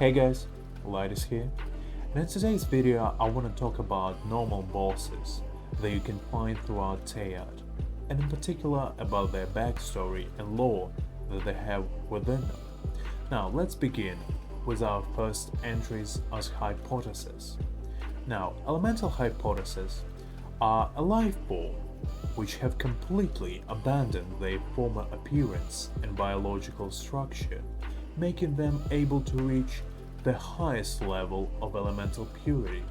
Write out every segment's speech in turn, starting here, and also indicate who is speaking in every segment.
Speaker 1: Hey guys, Light is here, and in today's video I want to talk about normal bosses that you can find throughout Teyvat, and in particular about their backstory and lore that they have within them. Now let's begin with our first entries as hypotheses. Now, elemental hypotheses are a life form which have completely abandoned their former appearance and biological structure, making them able to reach the highest level of elemental purity.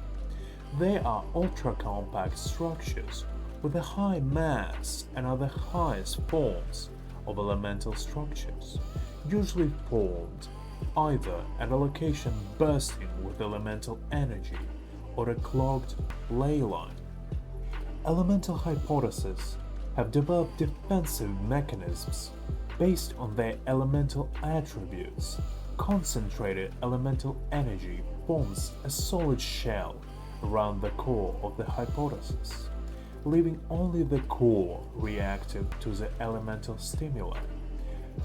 Speaker 1: They are ultra-compact structures with a high mass and are the highest forms of elemental structures, usually formed either at a location bursting with elemental energy or a clogged ley line. Elemental hypotheses have developed defensive mechanisms based on their elemental attributes. Concentrated elemental energy forms a solid shell around the core of the hypothesis, leaving only the core reactive to the elemental stimuli.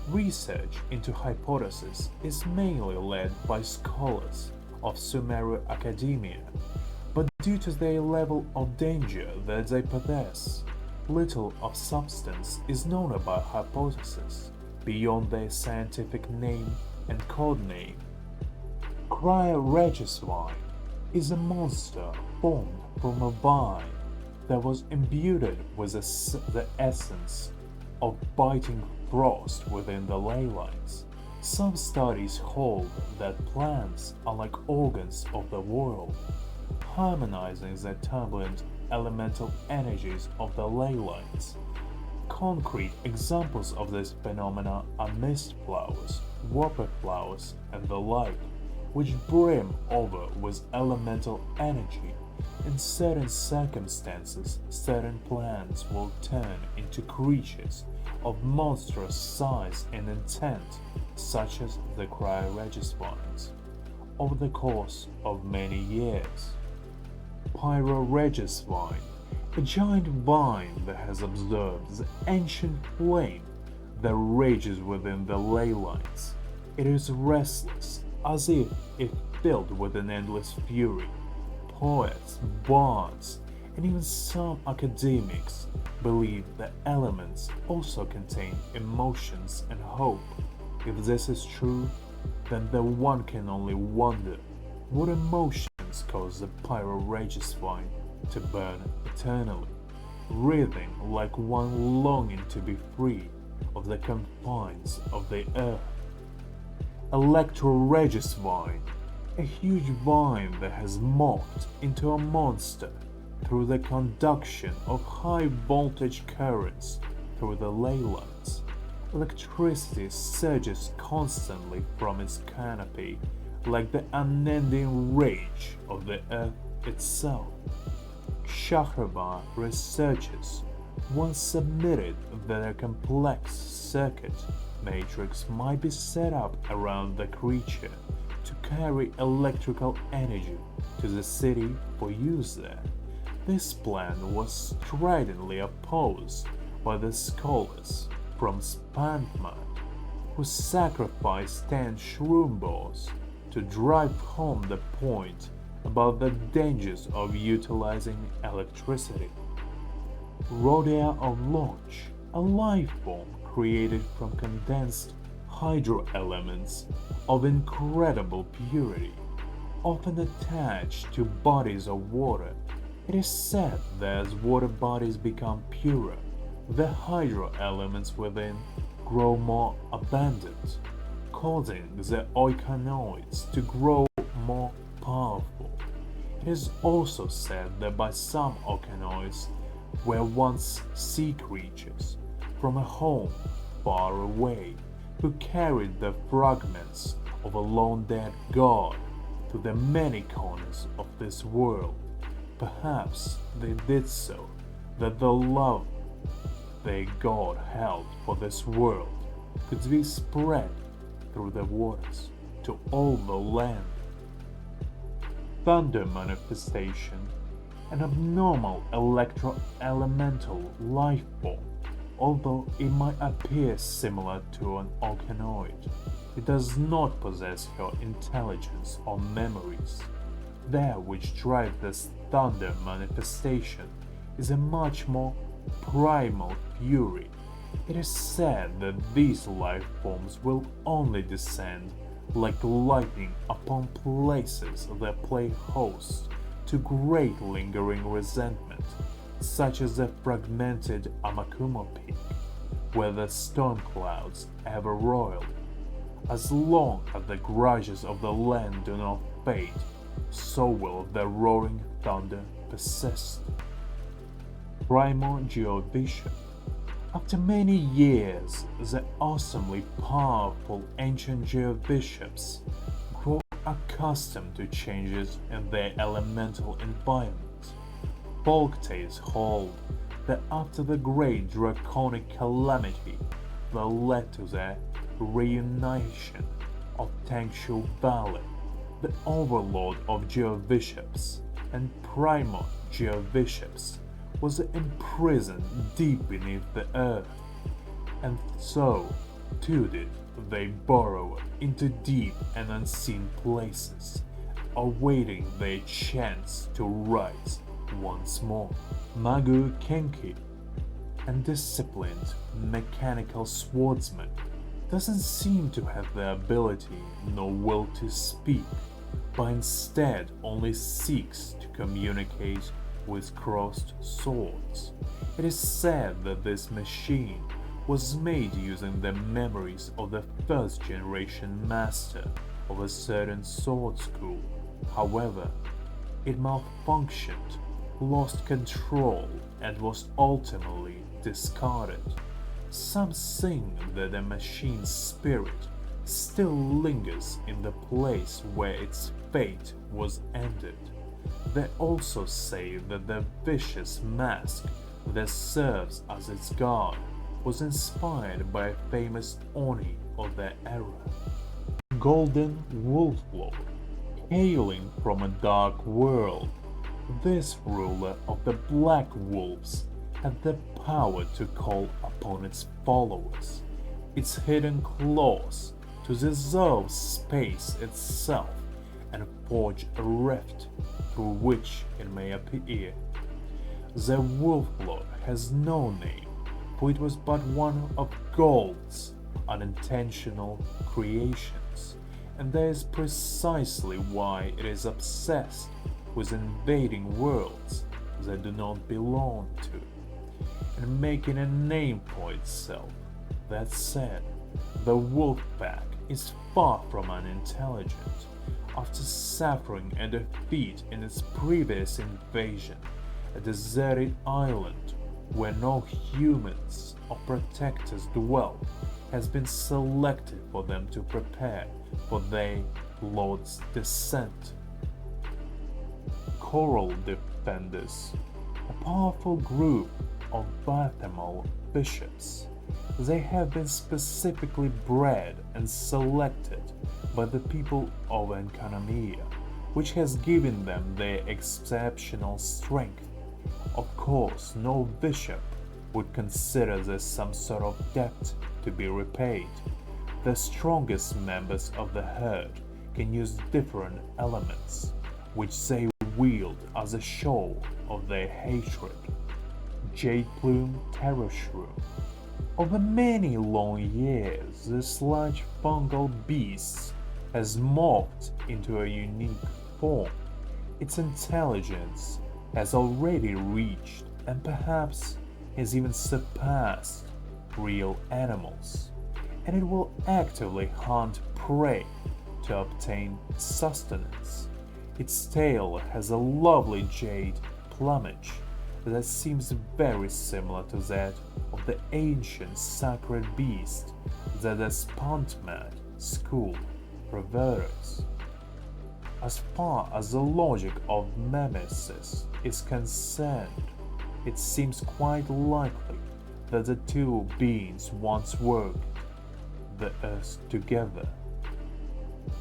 Speaker 1: Research into hypotheses is mainly led by scholars of Sumeru academia, but due to their level of danger that they possess, little of substance is known about hypotheses beyond their scientific name and codename. Pyro Regis vine is a monster formed from a vine that was imbued with the essence of biting frost within the ley lines. Some studies hold that plants are like organs of the world, harmonizing the turbulent elemental energies of the ley lines. Concrete examples of this phenomena are mist flowers, whopper flowers, and the like, which brim over with elemental energy. In certain circumstances, certain plants will turn into creatures of monstrous size and intent, such as the Pyro Regis vines, over the course of many years. Pyro Regis vine, a giant vine that has observed the ancient flame that rages within the ley lines. It is restless, as if filled with an endless fury. Poets, bards, and even some academics believe the elements also contain emotions and hope. If this is true, then one can only wonder what emotions cause the Pyro Regis vine to burn eternally, writhing like one longing to be free of the confines of the earth. Electro Regis vine, a huge vine that has morphed into a monster through the conduction of high voltage currents through the ley lines. Electricity surges constantly from its canopy like the unending rage of the earth itself. Shahrabar researchers once submitted that a complex circuit matrix might be set up around the creature to carry electrical energy to the city for use there. This plan was stridently opposed by the scholars from Spantman, who sacrificed 10 shroom balls to drive home the point about the dangers of utilizing electricity. Rodeo of Launch, a life form created from condensed hydroelements of incredible purity, often attached to bodies of water. It is said that as water bodies become purer, the hydroelements within grow more abundant, causing the oikanoids to grow more powerful. It is also said that by some oikanoids were once sea creatures from a home far away, who carried the fragments of a long-dead god to the many corners of this world. Perhaps they did so that the love their god held for this world could be spread through the waters to all the land. Thunder manifestation, an abnormal electro-elemental life form Although it might appear similar to an organoid, it does not possess her intelligence or memories. That which drives this thunder manifestation is a much more primal fury. It is said that these life forms will only descend like lightning upon places that play host to great lingering resentment, such as the fragmented Amakuma Peak, where the storm clouds ever roiled. As long as the grudges of the land do not fade, so will the roaring thunder persist. Primal Geobishop. After many years, the awesomely powerful ancient Geobishops grow accustomed to changes in their elemental environment. Folktales hold that after the great draconic calamity that led to the reunition of Tangshu Valley, the overlord of Geobishops and primal Geobishops was imprisoned deep beneath the earth, and so, too did they burrow into deep and unseen places, awaiting their chance to rise once more. Magu Kenki, and disciplined mechanical swordsman, doesn't seem to have the ability nor will to speak, but instead only seeks to communicate with crossed swords. It is said that this machine was made using the memories of the first generation master of a certain sword school. However, it malfunctioned, lost control, and was ultimately discarded. Some sing that the machine's spirit still lingers in the place where its fate was ended. They also say that the vicious mask that serves as its guard was inspired by a famous Oni of their era. Golden Wolfblood. Hailing from a dark world, this ruler of the Black Wolves had the power to call upon its followers, its hidden claws, to dissolve space itself and forge a rift through which it may appear. The Wolfblood has no name, for it was but one of Gold's unintentional creations, and that is precisely why it is obsessed with invading worlds that do not belong to, and making a name for itself. That said, the Wolfpack is far from unintelligent. After suffering a defeat in its previous invasion, a deserted island where no humans or protectors dwell has been selected for them to prepare for their lord's descent. Coral Defenders, a powerful group of Bathamal bishops. They have been specifically bred and selected by the people of Enkanomiya, which has given them their exceptional strength. Of course, no bishop would consider this some sort of debt to be repaid. The strongest members of the herd can use different elements, which they wield as a show of their hatred. Jade Plume Terror Shroom. Over many long years, this large fungal beast has morphed into a unique form. Its intelligence has already reached and perhaps has even surpassed real animals, and it will actively hunt prey to obtain sustenance. Its tail has a lovely jade plumage that seems very similar to that of the ancient sacred beast that the Spontmad school reveres. As far as the logic of mimesis is concerned, it seems quite likely that the two beings once worked the earth together.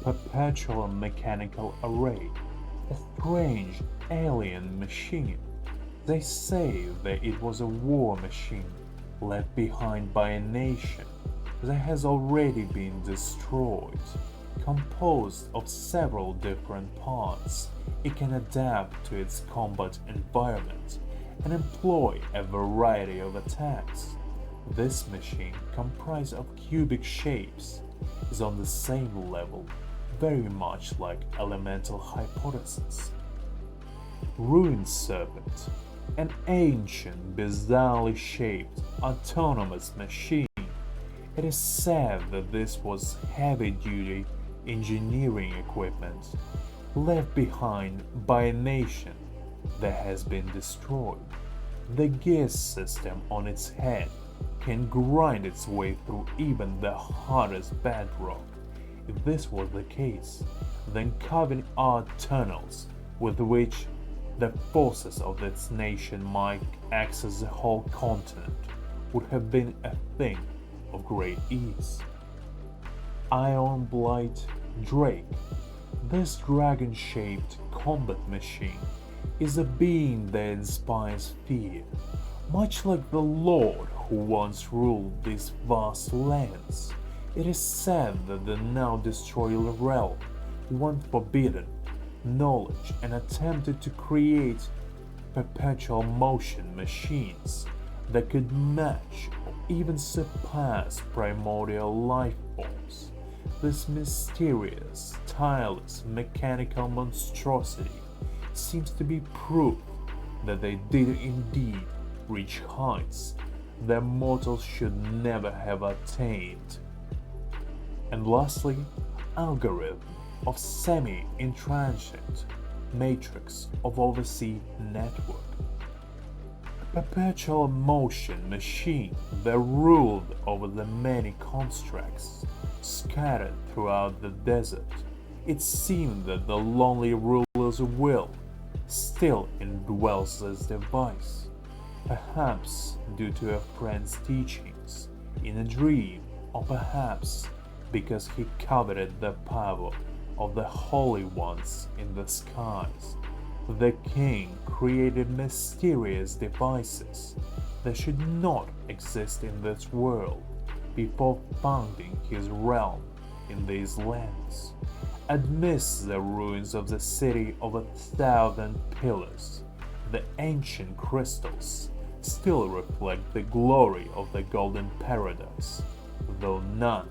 Speaker 1: Perpetual mechanical array, a strange alien machine. They say that it was a war machine, left behind by a nation that has already been destroyed. Composed of several different parts, it can adapt to its combat environment and employ a variety of attacks. This machine, comprised of cubic shapes, is on the same level, very much like elemental hypothesis. Ruined Serpent, an ancient, bizarrely shaped, autonomous machine. It is said that this was heavy-duty engineering equipment left behind by a nation that has been destroyed. The gear system on its head can grind its way through even the hardest bedrock. If this was the case, then carving out tunnels with which the forces of its nation might access the whole continent would have been a thing of great ease. Iron Blight Drake. This dragon-shaped combat machine is a being that inspires fear, much like the Lord who once ruled these vast lands. It is said that the now destroyed realm once forbidden knowledge and attempted to create perpetual motion machines that could match or even surpass primordial life forms. This mysterious, tireless, mechanical monstrosity seems to be proof that they did indeed reach heights that mortals should never have attained. And lastly, algorithm of semi-intransigent matrix of oversea network. A perpetual motion machine that ruled over the many constructs scattered throughout the desert. It seemed that the lonely ruler's will still indwells this device, perhaps due to a friend's teachings in a dream, or perhaps because he coveted the power of the holy ones in the skies. The king created mysterious devices that should not exist in this world before founding his realm in these lands. Amidst the ruins of the city of 1,000 pillars, the ancient crystals still reflect the glory of the golden paradise, though none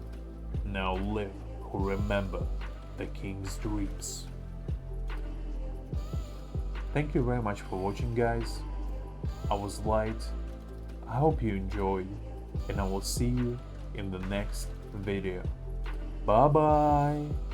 Speaker 1: now live who remember the king's dreams. Thank you very much for watching, guys. I was Light. I hope you enjoyed, and I will see you in the next video. Bye bye.